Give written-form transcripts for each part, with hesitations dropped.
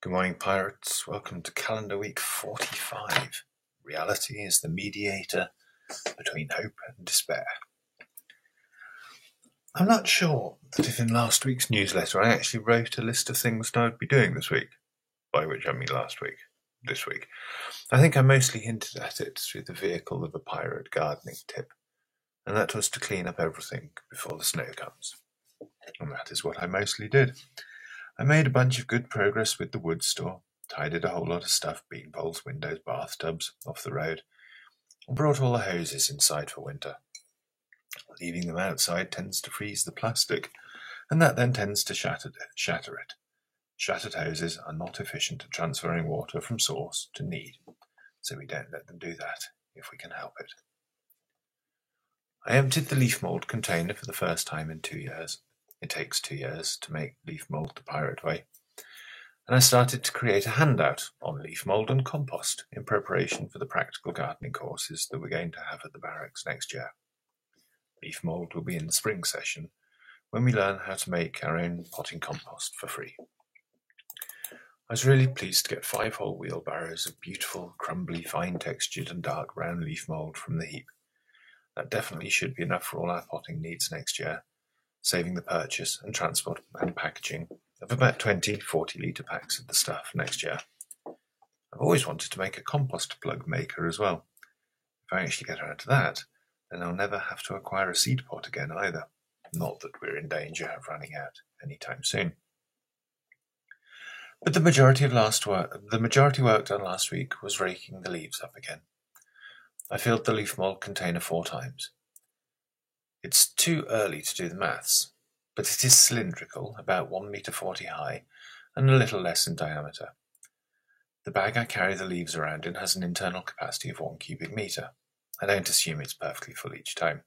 Good morning, pirates. Welcome to calendar week 45. Reality is the mediator between hope and despair. I'm not sure that if in last week's newsletter I actually wrote a list of things that I would be doing this week, by which I mean this week. I think I mostly hinted at it through the vehicle of a pirate gardening tip, and that was to clean up everything before the snow comes. And that is what I mostly did. I made a bunch of good progress with the wood store, tidied a whole lot of stuff, bean bowls, windows, bathtubs, off the road, and brought all the hoses inside for winter. Leaving them outside tends to freeze the plastic, and that then tends to shatter it. Shattered hoses are not efficient at transferring water from source to need, so we don't let them do that if we can help it. I emptied the leaf mould container for the first time in 2 years. It takes 2 years to make leaf mould the pirate way. And I started to create a handout on leaf mould and compost in preparation for the practical gardening courses that we're going to have at the barracks next year. Leaf mould will be in the spring session when we learn how to make our own potting compost for free. I was really pleased to get 5 whole wheelbarrows of beautiful, crumbly, fine-textured and dark brown leaf mould from the heap. That definitely should be enough for all our potting needs next year, saving the purchase and transport and packaging of about 20 40-litre packs of the stuff next year. I've always wanted to make a compost plug maker as well. If I actually get around to that, then I'll never have to acquire a seed pot again either. Not that we're in danger of running out anytime soon. But the majority work done last week was raking the leaves up again. I filled the leaf mould container 4 times. It's too early to do the maths, but it is cylindrical, about 1.40 metre high, and a little less in diameter. The bag I carry the leaves around in has an internal capacity of 1 cubic metre. I don't assume it's perfectly full each time.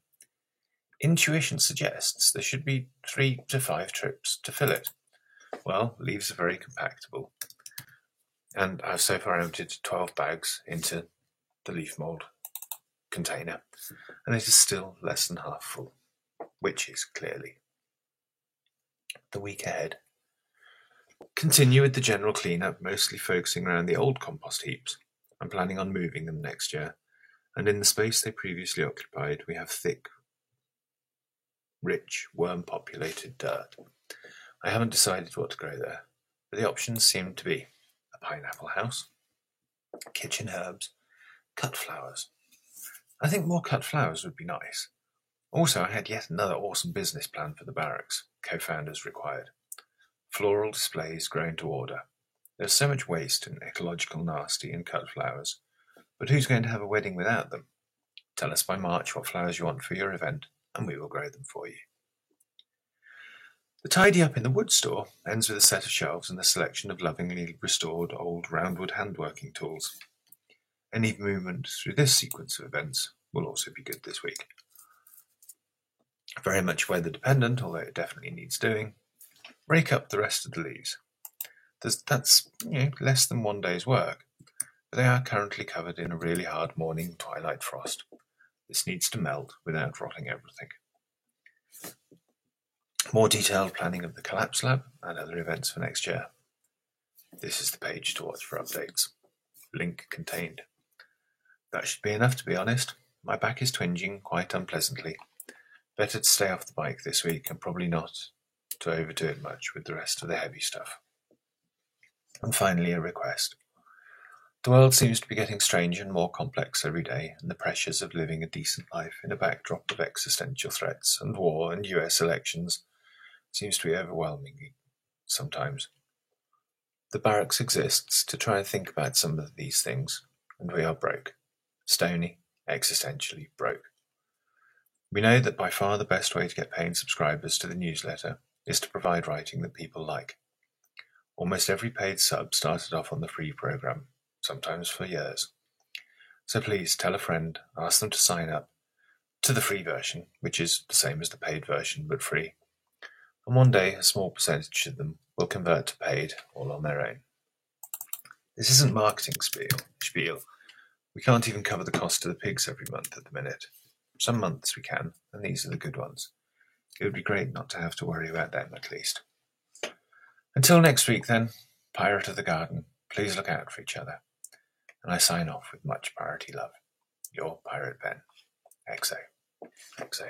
Intuition suggests there should be 3 to 5 trips to fill it. Well, leaves are very compactable, and I've so far emptied 12 bags into the leaf mould container, and it is still less than half full, which is clearly the week ahead. Continue with the general clean-up, mostly focusing around the old compost heaps. I'm planning on moving them next year, and in the space they previously occupied, we have thick, rich, worm-populated dirt. I haven't decided what to grow there, but the options seem to be a pineapple house, kitchen herbs, cut flowers. I think more cut flowers would be nice. Also, I had yet another awesome business plan for the barracks, co-founders required. Floral displays grown to order. There's so much waste and ecological nasty in cut flowers, but who's going to have a wedding without them? Tell us by March what flowers you want for your event, and we will grow them for you. The tidy up in the wood store ends with a set of shelves and a selection of lovingly restored old roundwood handworking tools. Any movement through this sequence of events will also be good this week. Very much weather dependent, although it definitely needs doing. Rake up the rest of the leaves. That's less than 1 day's work, but they are currently covered in a really hard morning twilight frost. This needs to melt without rotting everything. More detailed planning of the collapse lab and other events for next year. This is the page to watch for updates. Link contained. That should be enough, to be honest. My back is twinging quite unpleasantly. Better to stay off the bike this week and probably not to overdo it much with the rest of the heavy stuff. And finally, a request. The world seems to be getting stranger and more complex every day, and the pressures of living a decent life in a backdrop of existential threats and war and US elections seems to be overwhelming sometimes. The barracks exists to try and think about some of these things, and we are broke. Stony, existentially broke. We know that by far the best way to get paying subscribers to the newsletter is to provide writing that people like. Almost every paid sub started off on the free program, sometimes for years. So please tell a friend, ask them to sign up to the free version, which is the same as the paid version but free. And one day a small percentage of them will convert to paid all on their own. This isn't marketing spiel. We can't even cover the cost of the pigs every month at the minute. Some months we can, and these are the good ones. It would be great not to have to worry about them, at least. Until next week, then, Pirate of the Garden, please look out for each other. And I sign off with much priority love. Your Pirate Ben. XO. XO.